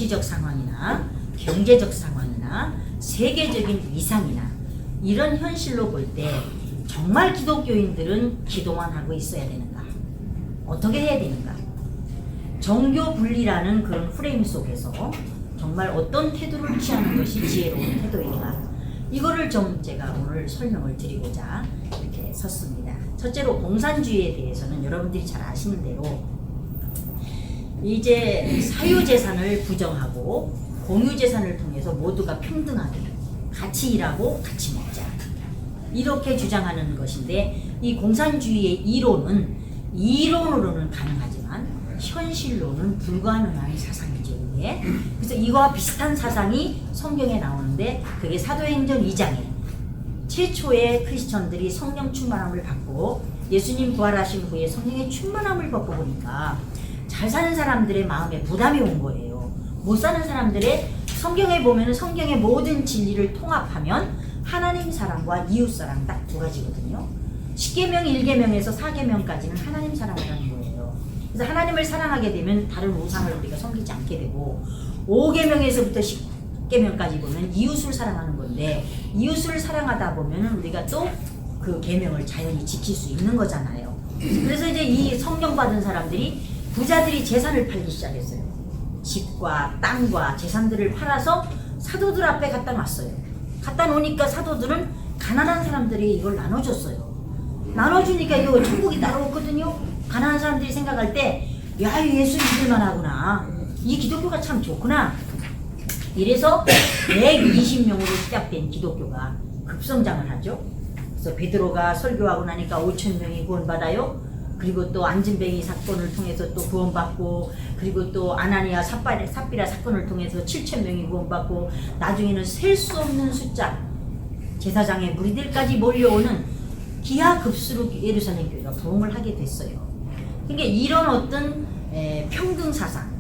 정치적 상황이나 경제적 상황이나 세계적인 위상이나 이런 현실로 볼 때 정말 기독교인들은 기도만 하고 있어야 되는가? 어떻게 해야 되는가? 정교 분리라는 그런 프레임 속에서 정말 어떤 태도를 취하는 것이 지혜로운 태도인가? 이거를 좀 제가 오늘 설명을 드리고자 이렇게 섰습니다. 첫째로 공산주의에 대해서는 여러분들이 잘 아시는 대로 이제 사유재산을 부정하고 공유재산을 통해서 모두가 평등하게 같이 일하고 같이 먹자, 이렇게 주장하는 것인데, 이 공산주의의 이론으로는 가능하지만 현실로는 불가능한 사상이죠, 이게. 그래서 이거와 비슷한 사상이 성경에 나오는데, 그게 사도행전 2장에 최초의 크리스천들이 성령 충만함을 받고 예수님 부활하신 후에 성령의 충만함을 받고 보니까 잘 사는 사람들의 마음에 부담이 온 거예요. 못 사는 사람들의, 성경에 보면 성경의 모든 진리를 통합하면 하나님 사랑과 이웃 사랑 딱 두 가지거든요. 10계명, 1계명에서 4계명까지는 하나님 사랑을 하는 거예요. 그래서 하나님을 사랑하게 되면 다른 우상을 우리가 섬기지 않게 되고, 5계명에서부터 10계명까지 보면 이웃을 사랑하는 건데, 이웃을 사랑하다 보면 우리가 또 그 계명을 자연히 지킬 수 있는 거잖아요. 그래서 이제 이 성령 받은 사람들이, 부자들이 재산을 팔기 시작했어요. 집과 땅과 재산들을 팔아서 사도들 앞에 갖다 놨어요. 갖다 놓으니까 사도들은 가난한 사람들이 이걸 나눠줬어요. 나눠주니까 이거 천국이 따라오거든요. 가난한 사람들이 생각할 때, 야, 예수 믿을만 하구나, 이 기독교가 참 좋구나. 이래서 120명으로 시작된 기독교가 급성장을 하죠. 그래서 베드로가 설교하고 나니까 5,000명이 구원받아요. 그리고 또 안진뱅이 사건을 통해서 또 구원받고, 그리고 또 아나니아 삽비라 사건을 통해서 7,000명이 구원받고, 나중에는 셀 수 없는 숫자 제사장의 무리들까지 몰려오는 기하급수로 예루살렘 교회가 부흥을 하게 됐어요. 그러니까 이런 어떤 평등 사상,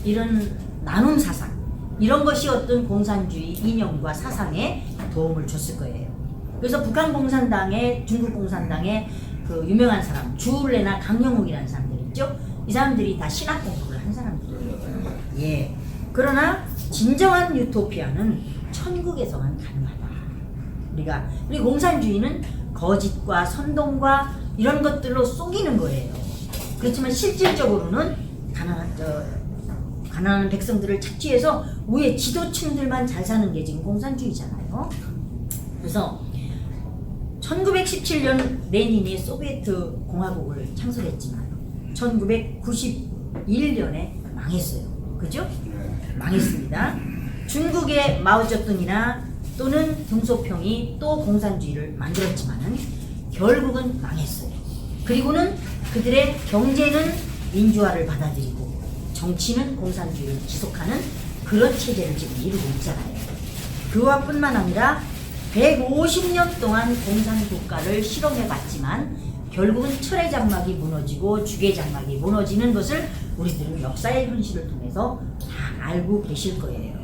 이런 나눔 사상, 이런 것이 어떤 공산주의 이념과 사상에 도움을 줬을 거예요. 그래서 북한 공산당의, 중국 공산당의 그 유명한 사람 주울레나 강영욱이라는 사람들 있죠. 이 사람들이 다 신학 공부를 한 사람들이에요. 예. 그러나 진정한 유토피아는 천국에서만 가능하다. 우리 공산주의는 거짓과 선동과 이런 것들로 속이는 거예요. 그렇지만 실질적으로는 가난한 백성들을 착취해서 위에 지도층들만 잘 사는 게 지금 공산주의잖아요. 그래서 1917년 레닌이 소비에트 공화국을 창설했지만 1991년에 망했어요. 그죠? 망했습니다. 중국의 마오쩌둥이나 또는 등소평이 또 공산주의를 만들었지만은 결국은 망했어요. 그리고는 그들의 경제는 민주화를 받아들이고 정치는 공산주의를 지속하는 그런 체제를 지금 이루고 있잖아요. 그와 뿐만 아니라 150년 동안 공산국가를 실험해봤지만 결국은 철의 장막이 무너지고 주의 장막이 무너지는 것을 우리들은 역사의 현실을 통해서 다 알고 계실 거예요.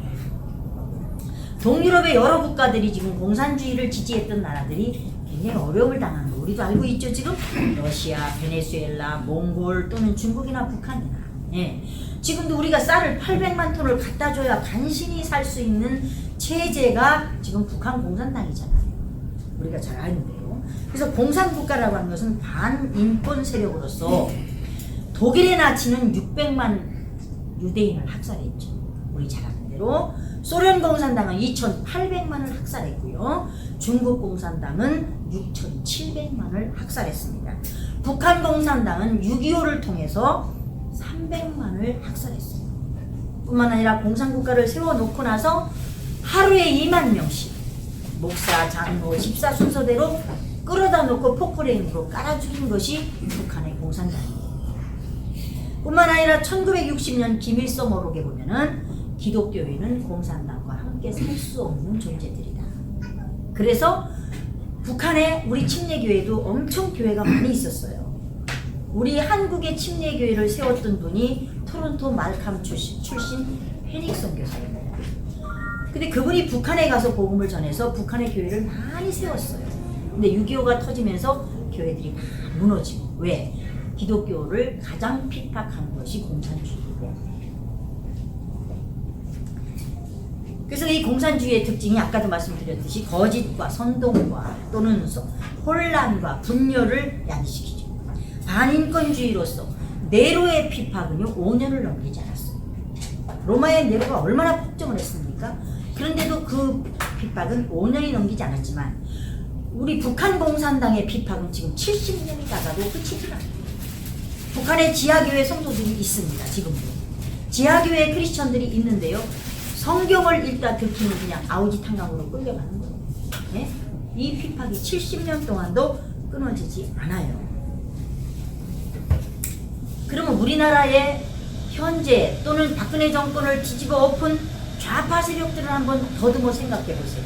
동유럽의 여러 국가들이 지금 공산주의를 지지했던 나라들이 굉장히 어려움을 당하는 거 우리도 알고 있죠. 지금 러시아, 베네수엘라, 몽골 또는 중국이나 북한이나. 예. 지금도 우리가 쌀을 800만 톤을 갖다 줘야 간신히 살 수 있는 체제가 지금 북한 공산당이잖아요. 우리가 잘 아는데요. 그래서 공산국가라고 하는 것은 반인권 세력으로서 독일의 나치는 600만 유대인을 학살했죠. 우리 잘 아는 대로. 소련 공산당은 2,800만을 학살했고요. 중국 공산당은 6,700만을 학살했습니다. 북한 공산당은 6.25를 통해서 300만을 학살했어요. 뿐만 아니라 공산국가를 세워놓고 나서 하루에 2만 명씩 목사, 장로, 집사 순서대로 끌어다 놓고 포크레인으로 깔아 죽인 것이 북한의 공산당이에요. 뿐만 아니라 1960년 김일성 어록에 보면은 기독교인은 공산당과 함께 살 수 없는 존재들이다. 그래서 북한에 우리 침례교회도 엄청 교회가 많이 있었어요. 우리 한국의 침례교회를 세웠던 분이 토론토 말캄 출신 페닉 선교사입니다. 근데 그분이 북한에 가서 복음을 전해서 북한의 교회를 많이 세웠어요. 근데 6.25가 터지면서 교회들이 다 무너지고. 왜? 기독교를 가장 핍박한 것이 공산주의고. 그래서 이 공산주의의 특징이 아까도 말씀드렸듯이 거짓과 선동과 또는 혼란과 분열을 야기시키죠. 반인권주의로서 네로의 핍박은요 5년을 넘기지 않았어요. 로마의 네로가 얼마나 폭정을 했습니까? 그런데도 그 핍박은 5년이 넘기지 않았지만 우리 북한 공산당의 핍박은 지금 70년이 가가도 끝이질 않아요. 북한에 지하교회 성도들이 있습니다. 지금도 지하교회 크리스천들이 있는데요, 성경을 읽다 들키면 그냥 아우지탄강으로 끌려가는 거예요. 네? 이 핍박이 70년 동안도 끊어지지 않아요. 그러면 우리나라의 현재 또는 박근혜 정권을 뒤집어 엎은 좌파 세력들을 한번 더듬어 생각해 보세요.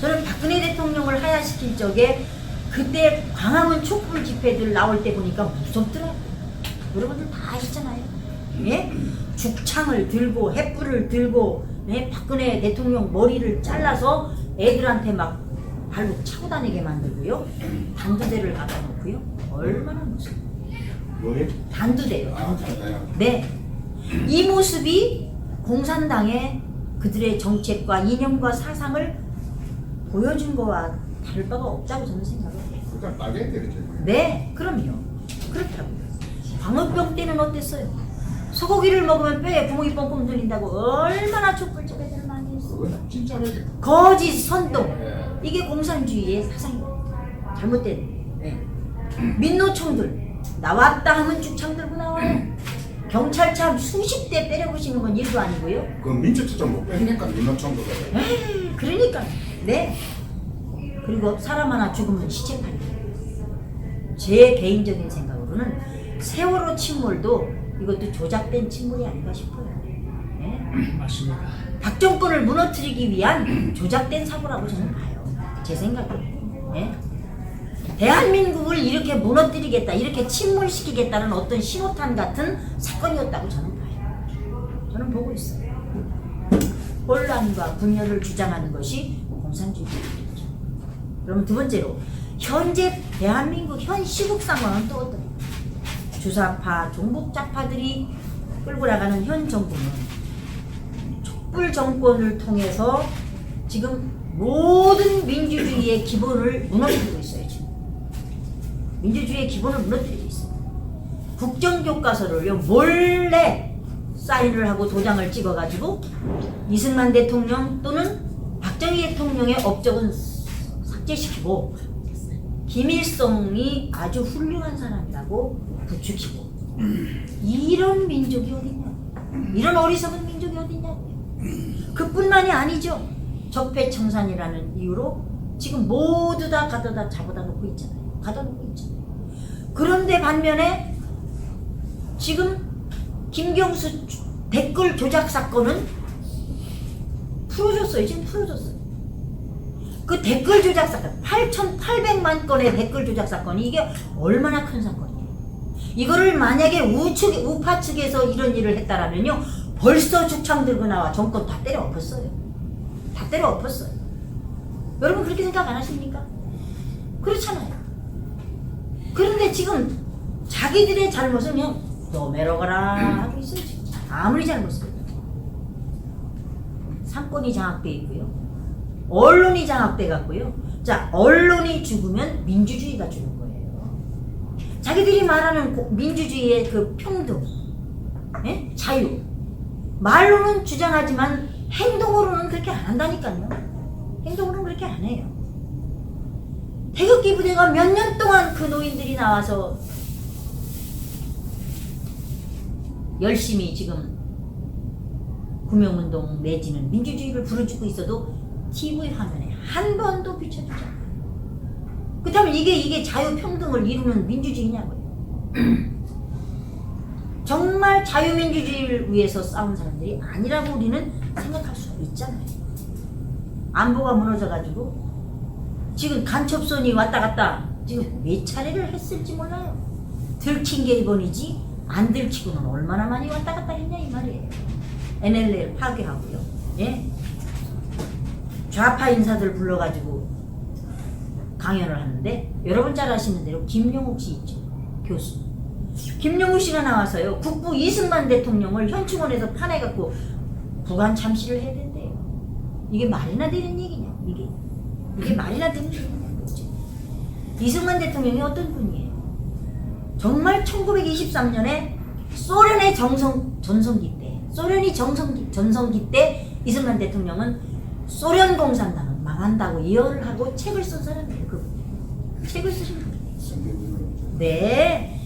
저는 박근혜 대통령을 하야시킬 적에 그때 광화문 촛불 집회들 나올 때 보니까 무섭더라고요. 여러분들 다 아시잖아요. 예? 죽창을 들고 횃불을 들고, 예? 박근혜 대통령 머리를 잘라서 애들한테 막 발로 차고 다니게 만들고요. 단두대를 갖다 놓고요. 얼마나 무서워요. 뭐예요? 단두대요. 단두대. 단두대요. 네. 이 모습이 공산당의 그들의 정책과 이념과 사상을 보여준 거와 다를 바가 없다고 저는 생각을 해요. 그러니까 나게 되겠죠. 네, 그럼요. 그렇다고요. 광우병 때는 어땠어요? 소고기를 먹으면 뼈에 구멍이 뻥뻥 뚫린다고 얼마나 촛불 집회들을 많이 했어요. 그건 진짜로 거짓, 선동. 예. 이게 공산주의의 사상이에요. 잘못된. 네. 민노총들 나왔다 하면 죽창 들고 나와요. 경찰차 수십 대 때려부시는 건 일도 아니고요. 그 민주투정 못 빼니까 민노총도 그래. 에이, 그러니까. 네. 그리고 사람 하나 죽으면 시체 팔기. 제 개인적인 생각으로는 세월호 침몰도 이것도 조작된 침몰이 아닌가 싶어요. 네? 맞습니다. 박정권을 무너뜨리기 위한 조작된 사고라고 저는 봐요. 제 생각에. 네? 대한민국을 이렇게 무너뜨리겠다, 이렇게 침몰시키겠다는 어떤 신호탄 같은 사건이었다고 저는 봐요. 저는 보고 있어요. 혼란과 분열을 주장하는 것이 공산주의죠. 그럼 두 번째로 현재 대한민국 현 시국 상황은 또 어떠냐? 주사파, 종북자파들이 끌고 나가는 현 정부는 촛불 정권을 통해서 지금 모든 민주주의의 기본을 무너뜨리고 있어요. 지금 민주주의의 기본을 무너뜨리고 있어요. 국정교과서를요 몰래 사인을 하고 도장을 찍어가지고 이승만 대통령 또는 박정희 대통령의 업적은 삭제시키고 김일성이 아주 훌륭한 사람이라고 부추기고, 이런 민족이 어딨냐, 이런 어리석은 민족이 어딨냐고요. 그뿐만이 아니죠. 적폐청산이라는 이유로 지금 모두 다 가져다 잡아다 놓고 있잖아요. 가둬 놓고 있잖아요. 그런데 반면에 지금 김경수 댓글 조작 사건은 풀어줬어요. 지금 풀어줬어요. 그 댓글 조작 사건, 8,800만 건의 댓글 조작 사건이 이게 얼마나 큰 사건이에요. 이거를 만약에 우파 측에서 이런 일을 했다라면요, 벌써 죽창 들고 나와 정권 다 때려 엎었어요. 다 때려 엎었어요. 여러분 그렇게 생각 안 하십니까? 그렇잖아요. 그런데 지금 자기들의 잘못은 그냥 너메러가라 하고 있어요. 지금. 아무리 잘못해도. 상권이 장악돼 있고요. 언론이 장악돼 갖고요. 자, 언론이 죽으면 민주주의가 죽은 거예요. 자기들이 말하는 민주주의의 그 평등, 예? 자유, 말로는 주장하지만 행동으로는 그렇게 안 한다니까요. 행동으로는 그렇게 안 해요. 태극기 부대가 몇 년 동안 그 노인들이 나와서 열심히 지금 구명운동 내지는 민주주의를 부르짖고 있어도 TV 화면에 한 번도 비춰주지 않아요. 그렇다면 이게 자유평등을 이루는 민주주의냐고요. 정말 자유민주주의를 위해서 싸운 사람들이 아니라고 우리는 생각할 수 있잖아요. 안보가 무너져가지고 지금 간첩선이 왔다 갔다 지금 몇 차례를 했을지 몰라요. 들킨 게 이번이지 안 들키고는 얼마나 많이 왔다 갔다 했냐 이 말이에요. NLL 파괴하고요. 예? 좌파 인사들 불러가지고 강연을 하는데 여러분 잘 아시는 대로 김용욱 씨 있죠. 교수. 김용욱 씨가 나와서요. 국부 이승만 대통령을 현충원에서 파내갖고 국안 참시를 해야 된대요. 이게 말이나 되는 얘기냐? 이게 말이나 되는 얘기냐? 이승만 대통령이 어떤 분이에요? 정말 1923년에 소련의 전성기 때, 소련이 전성기 때 이승만 대통령은 소련 공산당은 망한다고 예언을 하고 책을 쓴 사람이에요. 그 책을 쓰신 분이에요. 네.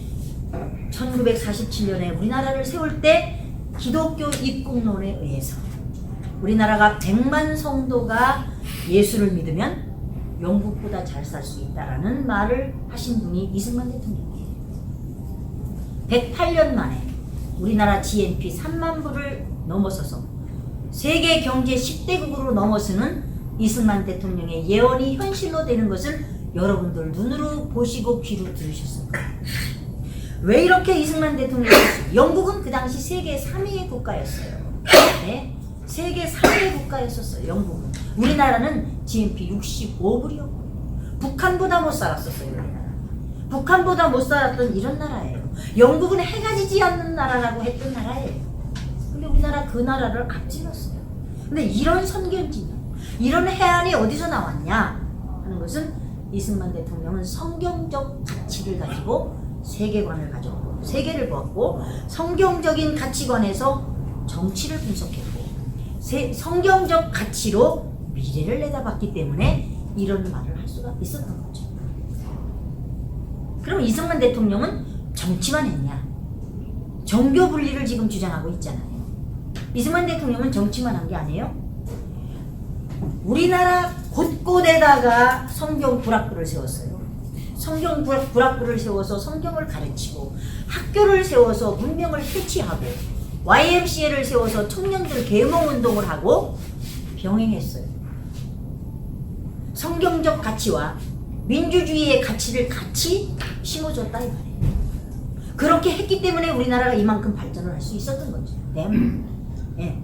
1947년에 우리나라를 세울 때 기독교 입국론에 의해서 우리나라가 100만 성도가 예수를 믿으면 영국보다 잘 살 수 있다라는 말을 하신 분이 이승만 대통령이에요. 108년 만에 우리나라 GNP 3만 부를 넘어서서 세계 경제 10대국으로 넘어서는 이승만 대통령의 예언이 현실로 되는 것을 여러분들 눈으로 보시고 귀로 들으셨을 거예요. 왜 이렇게 이승만 대통령이 영국은 그 당시 세계 3위의 국가였어요. 네? 세계 3위의 국가였었어요. 영국은. 우리나라는 GNP 65불이었고 북한보다 못 살았었어요. 우리나라. 북한보다 못 살았던 이런 나라예요. 영국은 해가 지지 않는 나라라고 했던 나라예요. 근데 우리나라 그 나라를 앞질렀어요. 근데 이런 선결지명, 이런 해안이 어디서 나왔냐 하는 것은 이승만 대통령은 성경적 가치를 가지고 세계관을 가졌고 세계를 보았고 성경적인 가치관에서 정치를 분석했고 성경적 가치로 미래를 내다봤기 때문에 이런 말을 할 수가 있었던 거죠. 그럼 이승만 대통령은 정치만 했냐? 종교 분리를 지금 주장하고 있잖아요. 이승만 대통령은 정치만 한 게 아니에요. 우리나라 곳곳에다가 성경 불학부를 세웠어요. 성경 불학부를 세워서 성경을 가르치고 학교를 세워서 문명을 해치하고 YMCA를 세워서 청년들 계몽운동을 하고 병행했어요. 성경적 가치와 민주주의의 가치를 같이 심어줬다 이 말이에요. 그렇게 했기 때문에 우리나라가 이만큼 발전을 할 수 있었던 거죠. 네.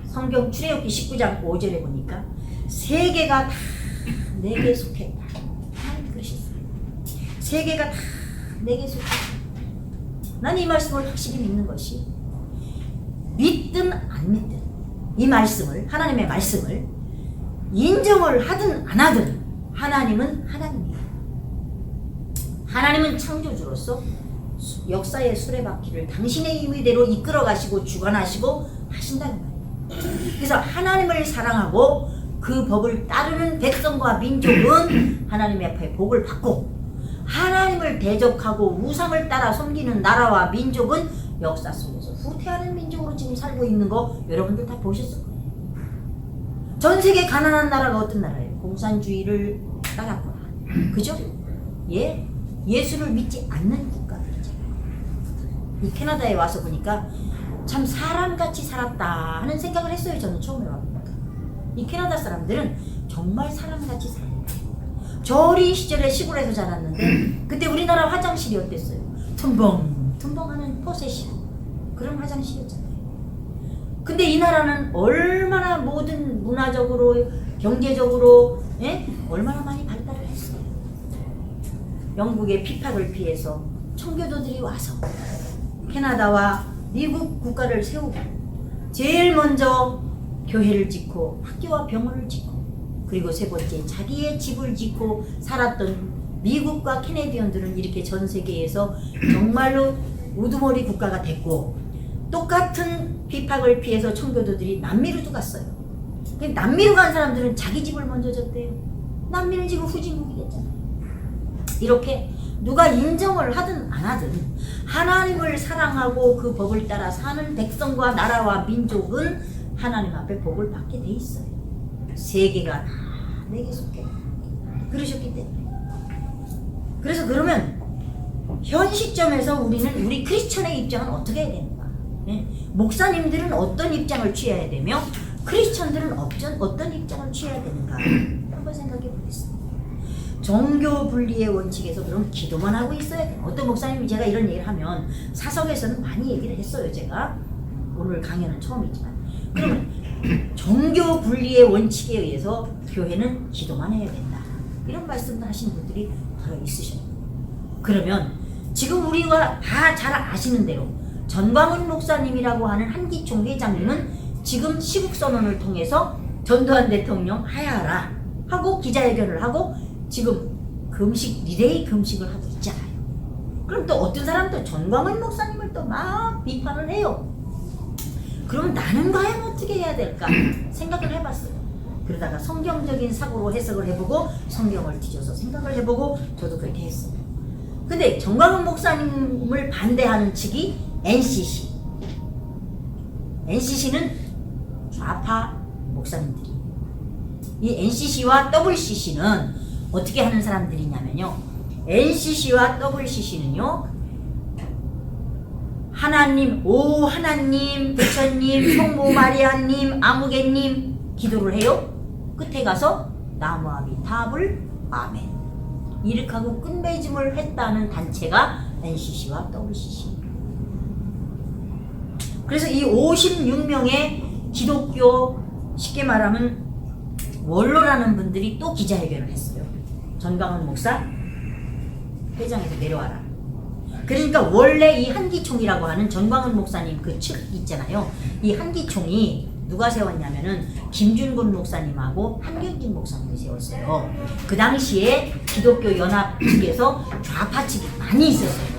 성경 출애굽기 19장 5절에 보니까 세계가 다 내게 속했다. 하나님 그러셨어요. 세계가 다 내게 속했다. 난 이 말씀을 확실히 믿는 것이 믿든 안 믿든 이 말씀을 하나님의 말씀을 인정을 하든 안 하든 하나님은 하나님이에요. 하나님은 창조주로서 역사의 수레바퀴를 당신의 임의대로 이끌어 가시고 주관하시고 하신다는 말이에요. 그래서 하나님을 사랑하고 그 법을 따르는 백성과 민족은 하나님의 앞에 복을 받고 하나님을 대적하고 우상을 따라 섬기는 나라와 민족은 역사 속에서 후퇴하는 민족으로 지금 살고 있는 거 여러분들 다 보셨을 거예요. 전 세계 가난한 나라가 어떤 나라예요? 공산주의를 따랐구나. 그죠? 예? 예수를 믿지 않는 국가들이잖아요. 이 캐나다에 와서 보니까 참 사람같이 살았다 하는 생각을 했어요. 저는 처음에 와보니까. 이 캐나다 사람들은 정말 사람같이 살아요. 저 어린 시절에 시골에서 자랐는데 그때 우리나라 화장실이 어땠어요? tum벙하는 포세시 그런 화장실이었잖아요. 근데 이 나라는 얼마나 모든 문화적으로 경제적으로 얼마나 많이 발달을 했어요. 영국의 피팍을 피해서 청교도들이 와서 캐나다와 미국 국가를 세우고 제일 먼저 교회를 짓고 학교와 병원을 짓고 그리고 세 번째 자기의 집을 짓고 살았던 미국과 캐네디언들은 이렇게 전 세계에서 정말로 우두머리 국가가 됐고 똑같은 비박을 피해서 청교도들이 남미로도 갔어요. 남미로 간 사람들은 자기 집을 먼저 졌대요. 남미는 지금 후진국이 됐잖아요. 이렇게 누가 인정을 하든 안 하든 하나님을 사랑하고 그 법을 따라 사는 백성과 나라와 민족은 하나님 앞에 복을 받게 돼 있어요. 세계가 다 내게 속해. 그러셨기 때문에. 그래서 그러면 현 시점에서 우리 크리스천의 입장은 어떻게 해야 되는가? 목사님들은 어떤 입장을 취해야 되며 크리스천들은 어떤 입장을 취해야 되는가? 한번 생각해 보겠습니다. 종교 분리의 원칙에서 그럼 기도만 하고 있어야 돼요. 어떤 목사님이 제가 이런 얘기를 하면 사석에서는 많이 얘기를 했어요. 제가 오늘 강연은 처음이지만 그러면 종교 분리의 원칙에 의해서 교회는 기도만 해야 된다. 이런 말씀도 하시는 분들이 바로 있으셔요. 그러면 지금 우리가 다 잘 아시는 대로 전광훈 목사님이라고 하는 한기총 회장님은 지금 시국선언을 통해서 전두환 대통령 하야하라 하고 기자회견을 하고 지금 금식, 리레이 금식을 하고 있잖아요. 그럼 또 어떤 사람도 전광훈 목사님을 또 막 비판을 해요. 그럼 나는 과연 어떻게 해야 될까 생각을 해봤어요. 그러다가 성경적인 사고로 해석을 해보고 성경을 뒤져서 생각을 해보고 저도 그렇게 했어요. 근데 전광훈 목사님을 반대하는 측이 NCC. NCC는 좌파 목사님들이. 이 NCC와 WCC는 어떻게 하는 사람들이냐면요. NCC와 WCC는요. 하나님, 오 하나님, 부처님, 성모 마리아님, 아무개님 기도를 해요. 끝에 가서 나무아비 탑을 아멘. 이렇게 하고 끝맺음을 했다는 단체가 NCC와 WCC. 그래서 이 56명의 기독교, 쉽게 말하면 원로라는 분들이 또 기자회견을 했어요. 전광훈 목사 회장에서 내려와라. 그러니까 원래 이 한기총이라고 하는 전광훈 목사님 그 측 있잖아요. 이 한기총이 누가 세웠냐면은 김준곤 목사님하고 한경진 목사님이 세웠어요. 그 당시에 기독교 연합 측에서 좌파 측이 많이 있었어요.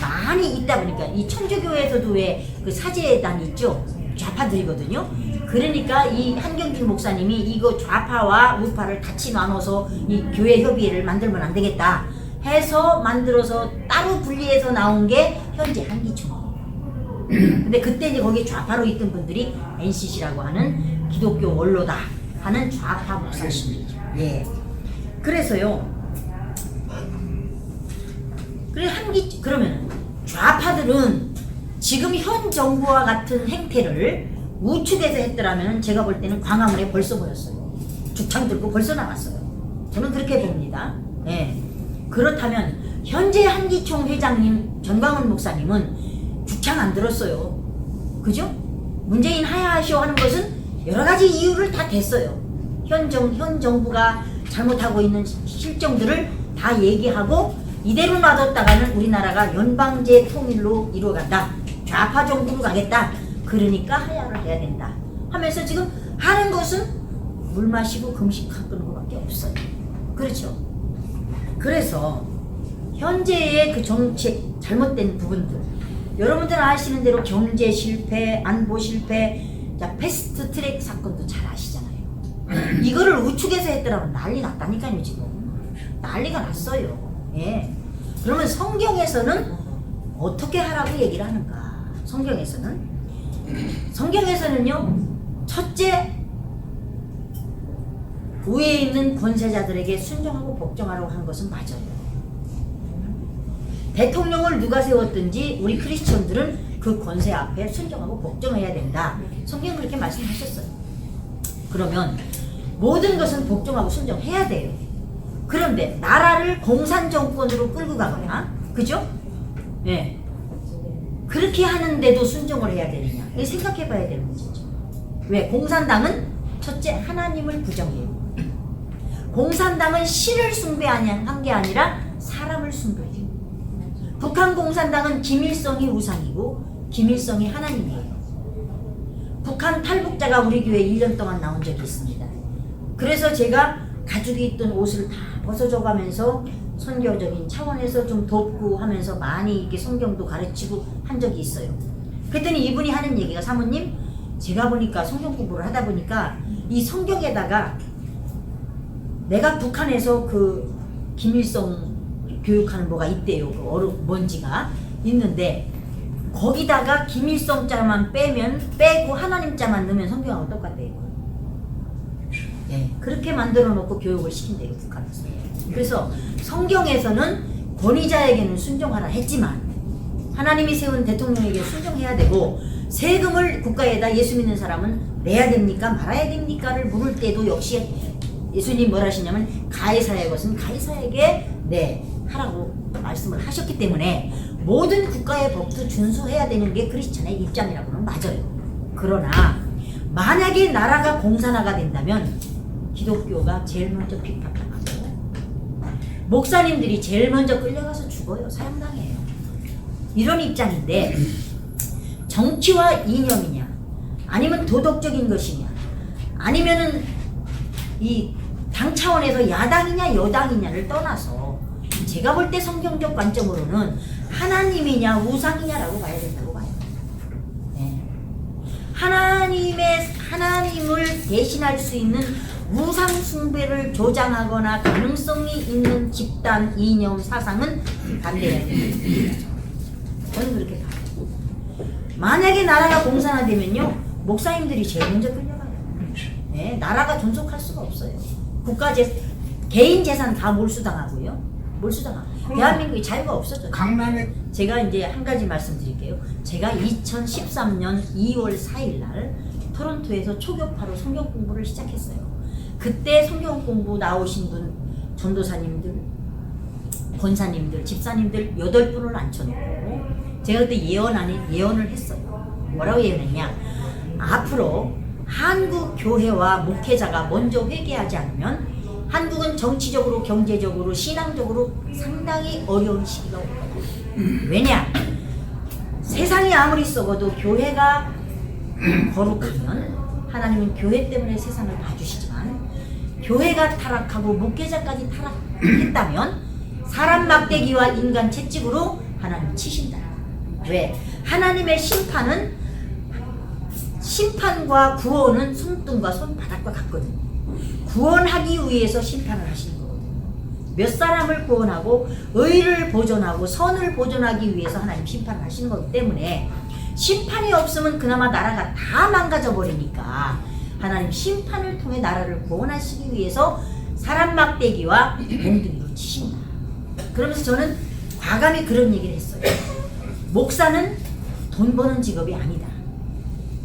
많이 있다 보니까 이 천주교에서도 왜 그 사제단 있죠? 좌파들이거든요. 그러니까 이 한경진 목사님이 이거 좌파와 우파를 같이 나눠서 이 교회 협의회를 만들면 안 되겠다 해서 만들어서 따로 분리해서 나온 게 현재 한기총이에요. 근데 그때 이제 거기 좌파로 있던 분들이 NCC라고 하는 기독교 원로다 하는 좌파 목사님이죠. 예. 그래서요. 그러면 좌파들은 지금 현 정부와 같은 행태를 우측에서 했더라면 제가 볼 때는 광화문에 벌써 보였어요. 죽창 들고 벌써 나갔어요. 저는 그렇게 봅니다. 예. 그렇다면 현재 한기총 회장님 전광훈 목사님은 죽창 안 들었어요. 그죠? 문재인 하야하시오 하는 것은 여러 가지 이유를 다 댔어요. 현 정부가 잘못하고 있는 실정들을 다 얘기하고 이대로 놔뒀다가는 우리나라가 연방제 통일로 이루어간다. 좌파 정부로 가겠다. 그러니까 하야를 해야 된다. 하면서 지금 하는 것은 물 마시고 금식하는 것밖에 없어요. 그렇죠? 그래서 현재의 그 정책 잘못된 부분들 여러분들 아시는 대로 경제 실패, 안보 실패, 자 패스트 트랙 사건도 잘 아시잖아요. 이거를 우측에서 했더라면 난리 났다니까요. 지금 난리가 났어요. 예. 그러면 성경에서는 어떻게 하라고 얘기를 하는가? 성경에서는요. 첫째, 위에 있는 권세자들에게 순종하고 복종하라고 하는 것은 맞아요. 대통령을 누가 세웠든지 우리 크리스천들은 그 권세 앞에 순종하고 복종해야 된다. 성경 그렇게 말씀하셨어요. 그러면 모든 것은 복종하고 순종해야 돼요. 그런데 나라를 공산정권으로 끌고 가거나, 그죠? 네. 그렇게 하는데도 순종을 해야 되느냐? 이거 생각해 봐야 되는 문제죠. 왜? 공산당은 첫째 하나님을 부정해요. 공산당은 신을 숭배한 게 아니라 사람을 숭배해요. 북한 공산당은 김일성이 우상이고 김일성이 하나님이에요. 북한 탈북자가 우리 교회에 1년 동안 나온 적이 있습니다. 그래서 제가 가죽이 있던 옷을 다 벗어줘 가면서 선교적인 차원에서 좀 돕고 하면서 많이 이렇게 성경도 가르치고 한 적이 있어요. 그랬더니 이분이 하는 얘기가, 사모님 제가 보니까 성경 공부를 하다 보니까 이 성경에다가 내가 북한에서 그 김일성 교육하는 뭐가 있대요. 그 먼지가 있는데 거기다가 김일성 자만 빼고 하나님 자만 넣으면 성경하고 똑같대요. 네, 그렇게 만들어 놓고 교육을 시킨대요, 북한에서. 그래서 성경에서는 권위자에게는 순종하라 했지만 하나님이 세운 대통령에게 순종해야 되고, 세금을 국가에다 예수 믿는 사람은 내야 됩니까 말아야 됩니까를 물을 때도 역시 예수님 뭘 하시냐면 가이사의 것은 가이사에게 하라고 말씀을 하셨기 때문에 모든 국가의 법도 준수해야 되는 게 크리스천의 입장이라고는 맞아요. 그러나 만약에 나라가 공산화가 된다면 기독교가 제일 먼저 핍박당하고 목사님들이 제일 먼저 끌려가서 죽어요. 사형당해요. 이런 입장인데 정치와 이념이냐 아니면 도덕적인 것이냐, 아니면은 이 당 차원에서 야당이냐 여당이냐를 떠나서 제가 볼 때 성경적 관점으로는 하나님이냐 우상이냐라고 봐야 된다고 봐요. 네. 하나님을 대신할 수 있는 우상 숭배를 조장하거나 가능성이 있는 집단, 이념, 사상은 반대해야 됩니다. 저는 그렇게 봐요. 만약에 나라가 공산화되면요, 목사님들이 제일 먼저 끌려가요. 네, 나라가 존속할 수가 없어요. 개인 재산 다 몰수당하고요. 대한민국이 자유가 없어져요. 강남에 제가 이제 한 가지 말씀드릴게요. 제가 2013년 2월 4일 날 토론토에서 초교파로 성경 공부를 시작했어요. 그때 성경 공부 나오신 분, 전도사님들, 권사님들, 집사님들 8분을 앉혀놓고 제가 그때 예언을 했어요. 뭐라고 예언했냐? 앞으로 한국 교회와 목회자가 먼저 회개하지 않으면 한국은 정치적으로, 경제적으로, 신앙적으로 상당히 어려운 시기가 올 거다. 왜냐? 세상이 아무리 썩어도 교회가 거룩하면 하나님은 교회 때문에 세상을 봐주시지만 교회가 타락하고 목회자까지 타락했다면 사람 막대기와 인간 채찍으로 하나님 치신다. 왜? 하나님의 심판과 구원은 손등과 손바닥과 같거든요. 구원하기 위해서 심판을 하시는 거거든요. 몇 사람을 구원하고 의를 보존하고 선을 보존하기 위해서 하나님 심판을 하시는 거기 때문에 심판이 없으면 그나마 나라가 다 망가져 버리니까 하나님 심판을 통해 나라를 구원하시기 위해서 사람 막대기와 몽둥이로 치신다. 그러면서 저는 과감히 그런 얘기를 했어요. 목사는 돈 버는 직업이 아니다.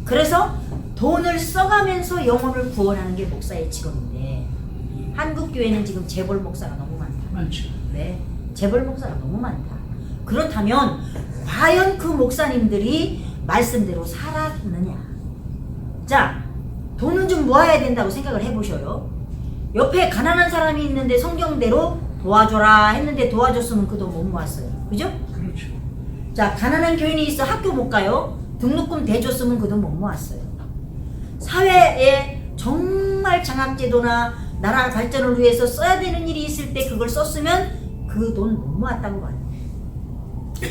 그래서 돈을 써가면서 영혼을 구원하는 게 목사의 직업인데 한국 교회는 지금 재벌 목사가 너무 많다. 많죠. 네, 재벌 목사가 너무 많다. 그렇다면 과연 그 목사님들이 말씀대로 살았느냐? 자, 돈은 좀 모아야 된다고 생각을 해보셔요. 옆에 가난한 사람이 있는데 성경대로 도와줘라 했는데 도와줬으면 그 돈 못 모았어요. 그죠? 그렇죠. 자, 가난한 교인이 있어 학교 못 가요. 등록금 대줬으면 그 돈 못 모았어요. 사회에 정말 장학제도나 나라 발전을 위해서 써야 되는 일이 있을 때 그걸 썼으면 그 돈 못 모았다고 봐요.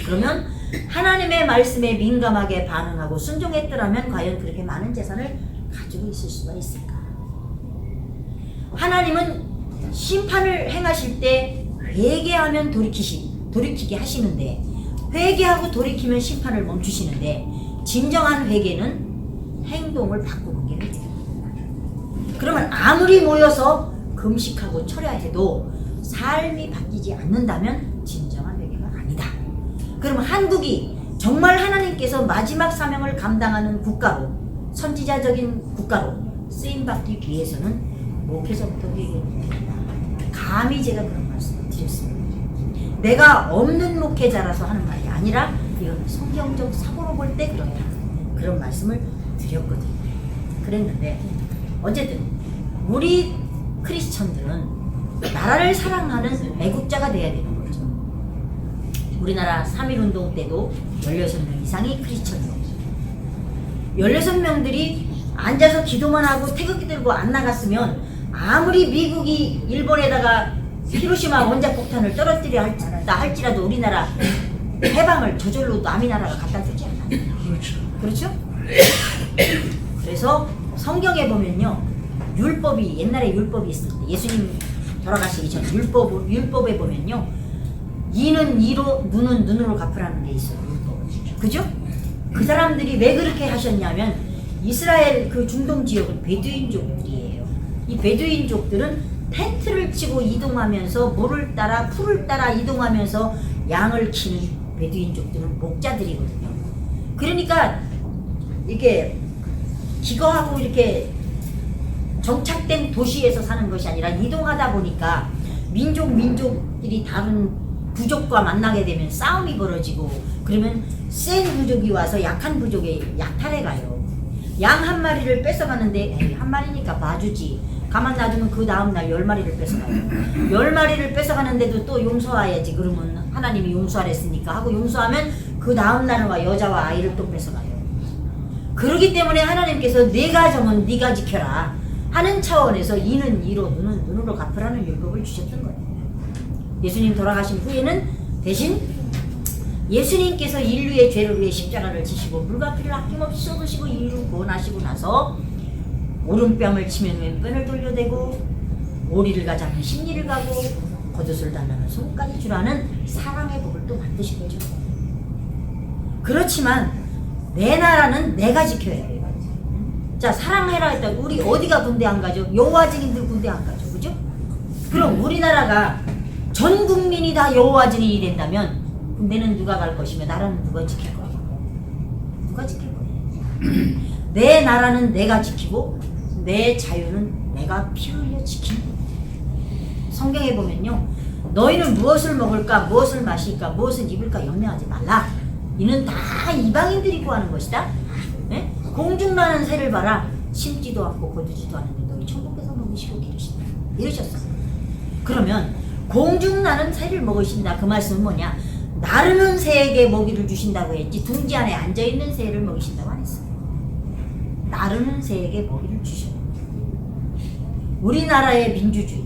그러면 하나님의 말씀에 민감하게 반응하고 순종했더라면 과연 그렇게 많은 재산을 가지고 있을 수가 있을까? 하나님은 심판을 행하실 때 회개하면 돌이키게 하시는데 회개하고 돌이키면 심판을 멈추시는데 진정한 회개는 행동을 바꾸는 게 회개입니다. 그러면 아무리 모여서 금식하고 철야해도 삶이 바뀌지 않는다면 진정한 회개가 아니다. 그러면 한국이 정말 하나님께서 마지막 사명을 감당하는 국가로 선지자적인 국가로 쓰임받기 위해서는 목회자부터 회개를 해야 된다. 감히 제가 그런 말씀을 드렸습니다. 내가 없는 목회자라서 하는 말이 아니라 이건 성경적 사고로 볼 때 그런 말씀을 드렸거든요. 그랬는데 어쨌든 우리 크리스천들은 나라를 사랑하는 애국자가 돼야 되는 거죠. 우리나라 3.1운동 때도 16명 이상이 크리스천이었고 16명들이 앉아서 기도만 하고 태극기 들고 안 나갔으면 아무리 미국이 일본에다가 히로시마 원자폭탄을 떨어뜨려 할지라도 우리나라 해방을 저절로 남이 나라가 갖다 주지 않아요. 그렇죠. 그렇죠? 그래서 성경에 보면요, 율법이 옛날에 율법이 있을 때 예수님 돌아가시기 전 율법에 보면요, 이는 이로 눈은 눈으로 갚으라는 게 있어요. 율법. 그죠? 그 사람들이 왜 그렇게 하셨냐면 이스라엘 그 중동 지역은 베두인족들이에요. 이 베두인족들은 텐트를 치고 이동하면서 물을 따라 풀을 따라 이동하면서 양을 키는 베두인족들은 목자들이거든요. 그러니까 이렇게 기거하고 이렇게 정착된 도시에서 사는 것이 아니라 이동하다 보니까 민족들이 다른 부족과 만나게 되면 싸움이 벌어지고 그러면 센 부족이 와서 약한 부족에 약탈해 가요. 양 한 마리를 뺏어가는데 에이, 한 마리니까 봐주지. 가만 놔두면 그 다음날 10마리를 뺏어가요. 10마리를 뺏어가는데도 또 용서해야지. 그러면 하나님이 용서하랬으니까 하고 용서하면 그 다음날은 와 여자와 아이를 또 뺏어가요. 그렇기 때문에 하나님께서 내 가정은 네가 지켜라 하는 차원에서 이는 이로 눈은 눈으로 갚으라는 율법을 주셨던 거예요. 예수님 돌아가신 후에는 대신 예수님께서 인류의 죄를 위해 십자가를 지시고 물과 피를 아낌없이 쏟으시고 인류를 구원하시고 나서 오른뺨을 치면 왼편을 돌려대고 오리를 가자면 십리를 가고 겉옷을 달라면 속까지 주라는 사랑의 법을 또 만드신 거죠. 그렇지만 내 나라는 내가 지켜야 해요. 자, 사랑해라 했다. 우리 어디가 군대 안 가죠? 여호와 증인들 군대 안 가죠. 그죠? 그럼 우리나라가 전 국민이 다 여호와 증인이 된다면 군대는 누가 갈 것이며 나라는 누가 지킬 거예요? 누가 지킬 거예요? 내 나라는 내가 지키고 내 자유는 내가 피 흘려 지키는 거예요. 성경에 보면요, 너희는 무엇을 먹을까, 무엇을 마실까, 무엇을 입을까 염려하지 말라. 이는 다 이방인들이 구하는 것이다. 네? 공중나는 새를 봐라. 심지도 않고 거두지도 않는데 너희 천국에서 먹이시고 기르신다. 이러셨어. 그러면 공중나는 새를 먹으신다. 그 말씀은 뭐냐? 나르는 새에게 먹이를 주신다고 했지 둥지 안에 앉아있는 새를 먹이신다고 안 했어요. 나르는 새에게 먹이를 주셔. 우리나라의 민주주의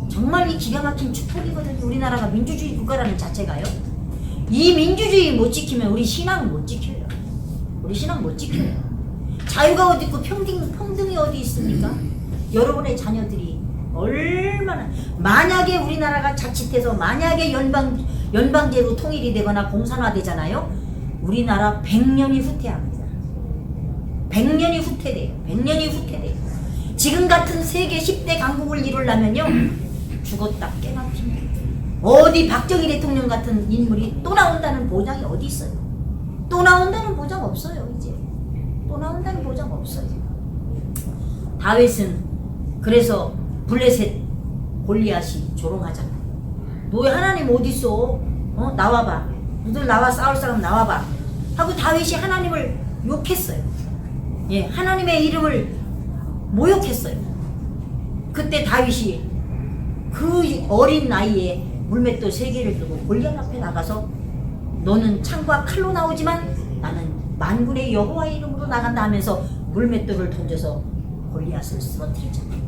정말 이 기가 막힌 축복이거든요. 우리나라가 민주주의 국가라는 자체가요. 이 민주주의 못 지키면 우리 신앙 못 지켜요. 우리 신앙 못 지켜요. 자유가 어디 있고 평등이 어디 있습니까? 여러분의 자녀들이 얼마나, 만약에 우리나라가 자칫해서 만약에 연방제로 통일이 되거나 공산화되잖아요. 우리나라 100년이 후퇴합니다. 100년이 후퇴돼요. 100년이 후퇴돼요. 지금 같은 세계 10대 강국을 이루려면요, 죽었다 깨나 핍니다. 어디 박정희 대통령 같은 인물이 또 나온다는 보장이 어디 있어요? 또 나온다는 보장 없어요. 이제 또 나온다는 보장 없어요. 다윗은 그래서 블레셋 골리앗이 조롱하잖아. 너 하나님 어디 있어? 나와봐. 너들 나와 싸울 사람 나와봐. 하고 다윗이 하나님을 욕했어요. 예, 하나님의 이름을 모욕했어요. 그때 다윗이 그 어린 나이에 물맷돌 3개를 들고 골리앗 앞에 나가서 너는 창과 칼로 나오지만 나는 만군의 여호와의 이름으로 나간다 하면서 물맷돌을 던져서 골리앗을 쓰러뜨리잖아요.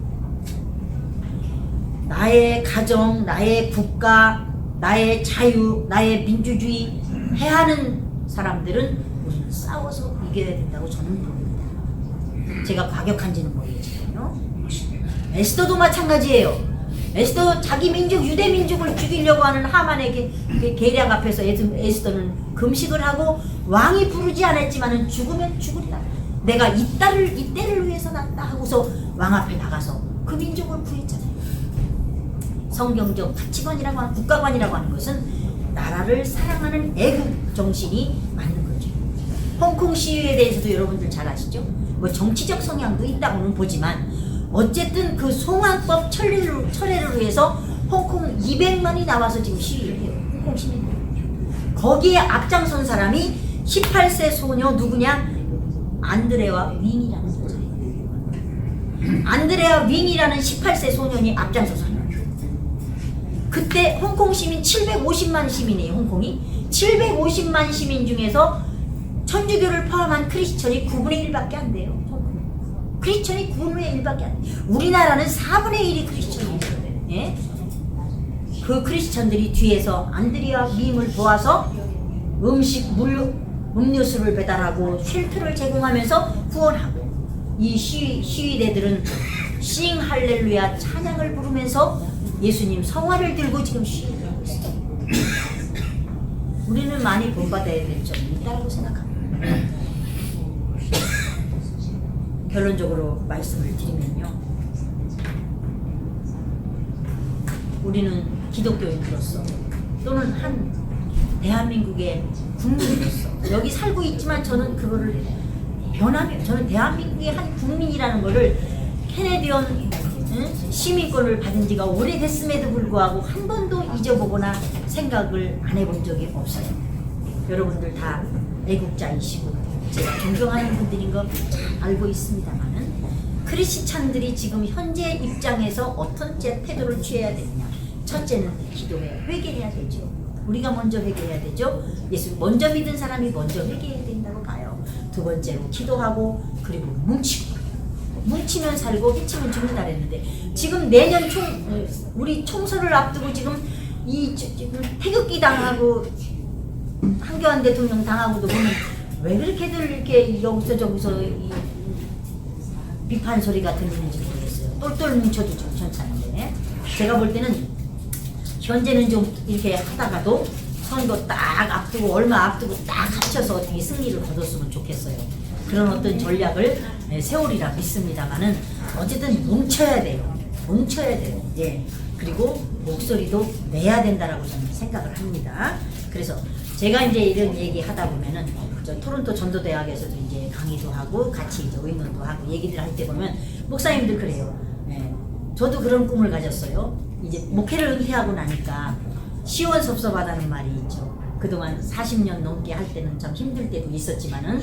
나의 가정, 나의 국가, 나의 자유, 나의 민주주의 해하는 사람들은 우리는 싸워서 이겨야 된다고 저는 봅니다. 제가 과격한지는 모르겠지만요. 에스더도 마찬가지예요. 에스더 자기 민족, 유대 민족을 죽이려고 하는 하만의 계략 앞에서 에스더는 금식을 하고 왕이 부르지 않았지만은 죽으면 죽으리라. 내가 이때를 위해서 났다 하고서 왕 앞에 나가서 그 민족을 구했잖아요. 성경적 가치관이라고 하는, 국가관이라고 하는 것은 나라를 사랑하는 애국 정신이 맞는 거죠. 홍콩 시위에 대해서도 여러분들 잘 아시죠? 뭐 정치적 성향도 있다고는 보지만 어쨌든 그 송환법 철회를 위해서 홍콩 200만이 나와서 지금 시위를 해요. 홍콩 시민들. 거기에 앞장선 사람이 18세 소녀 누구냐? 안드레아 윙이라는 여자예요. 안드레아 윙이라는 18세 소년이 앞장서서 그때 홍콩 시민 750만 시민이에요. 홍콩이 750만 시민 중에서 천주교를 포함한 크리스천이 9분의 1밖에 안 돼요. 크리스천이 9분의 1밖에 안 돼요. 우리나라는 4분의 1이 크리스천이에요. 예? 그 크리스천들이 뒤에서 안드레아 윙을 도와서 음료수를 배달하고 쉘터를 제공하면서 구원하고, 이 시위대들은 싱 할렐루야 찬양을 부르면서 예수님 성화를 들고 지금 시위를 하고 있어요. 우리는 많이 본받아야 될 점이 있다고 생각합니다. 결론적으로 말씀을 드리면요, 우리는 기독교인으로서 또는 한 대한민국의 국민으로서 여기 살고 있지만 저는 그거를 변하면 저는 대한민국의 한 국민이라는 거를 캐네디언 시민권을 받은 지가 오래됐음에도 불구하고 한 번도 잊어보거나 생각을 안 해본 적이 없어요. 여러분들 다 애국자이시고 제가 존경하는 분들인 거 잘 알고 있습니다만은, 크리스찬들이 지금 현재 입장에서 어떤 태도를 취해야 되느냐. 첫째는 기도해 회개해야 되죠. 우리가 먼저 회개해야 되죠. 예수 먼저 믿은 사람이 먼저 회개해야 된다고 봐요. 두 번째로 기도하고 그리고 뭉치고 뭉치면 살고 해치면 죽는다 그랬는데 지금 내년 우리 총선을 앞두고 지금 지금 태극기 당하고 한교안 대통령 당하고도 보면 왜 그렇게들 이렇게 여기서 저기서 이 비판 소리가 들리는지 모르겠어요. 똘똘 뭉쳐도 좀 괜찮은데 제가 볼 때는 현재는 좀 이렇게 하다가도 선거 딱 앞두고 얼마 앞두고 딱 합쳐서 어떻게 승리를 거뒀으면 좋겠어요. 그런 어떤 전략을 세우리라 믿습니다만은 어쨌든 뭉쳐야 돼요. 뭉쳐야 돼요. 예. 그리고 목소리도 내야 된다라고 저는 생각을 합니다. 그래서 제가 이제 이런 얘기 하다 보면은 저 토론토 전도대학에서도 이제 강의도 하고 같이 이제 의논도 하고 얘기를 할 때 보면 목사님들 그래요. 예. 저도 그런 꿈을 가졌어요. 이제 목회를 은퇴하고 나니까 시원섭섭하다는 말이 있죠. 그동안 40년 넘게 할 때는 참 힘들 때도 있었지만은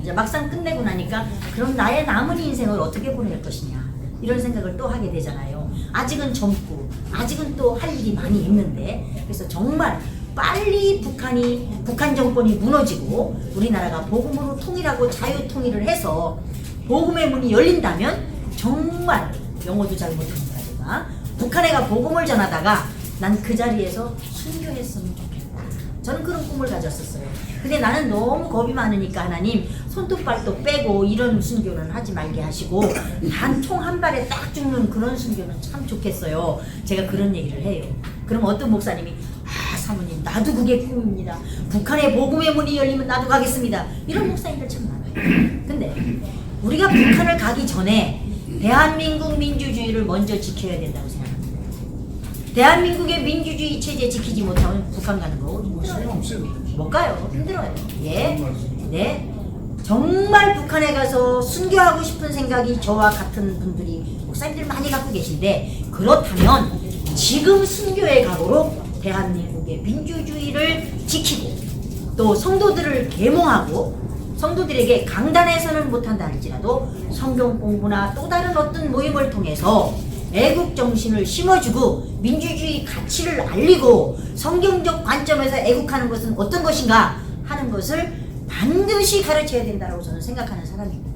이제 막상 끝내고 나니까 그럼 나의 남은 인생을 어떻게 보낼 것이냐 이런 생각을 또 하게 되잖아요. 아직은 젊고 아직은 또 할 일이 많이 있는데 그래서 정말 빨리 북한 정권이 무너지고 우리나라가 복음으로 통일하고 자유 통일을 해서 복음의 문이 열린다면 정말 영어도 잘 못하는 거라든가 북한에가 복음을 전하다가 난 그 자리에서 순교했으면 좋겠다. 저는 그런 꿈을 가졌었어요. 근데 나는 너무 겁이 많으니까 하나님 손톱 발톱 빼고 이런 순교는 하지 말게 하시고 단 총 한 발에 딱 죽는 그런 순교는 참 좋겠어요. 제가 그런 얘기를 해요. 그럼 어떤 목사님이 사모님 나도 그게 꿈입니다. 북한의 복음의 문이 열리면 나도 가겠습니다. 이런 목사님들 참 많아요. 근데 우리가 북한을 가기 전에 대한민국 민주주의를 먼저 지켜야 된다고 생각합니다. 대한민국의 민주주의 체제 지키지 못하면 북한 가는 거 힘들어요. 못 가요. 힘들어요. 예. 네. 정말 북한에 가서 순교하고 싶은 생각이 저와 같은 분들이 목사님들 많이 갖고 계신데 그렇다면 지금 순교의 각오로 대한민국의 민주주의를 지키고 또 성도들을 계몽하고 성도들에게 강단에서는 못한다 할지라도 성경 공부나 또 다른 어떤 모임을 통해서 애국 정신을 심어주고 민주주의 가치를 알리고 성경적 관점에서 애국하는 것은 어떤 것인가 하는 것을 반드시 가르쳐야 된다고 저는 생각하는 사람입니다.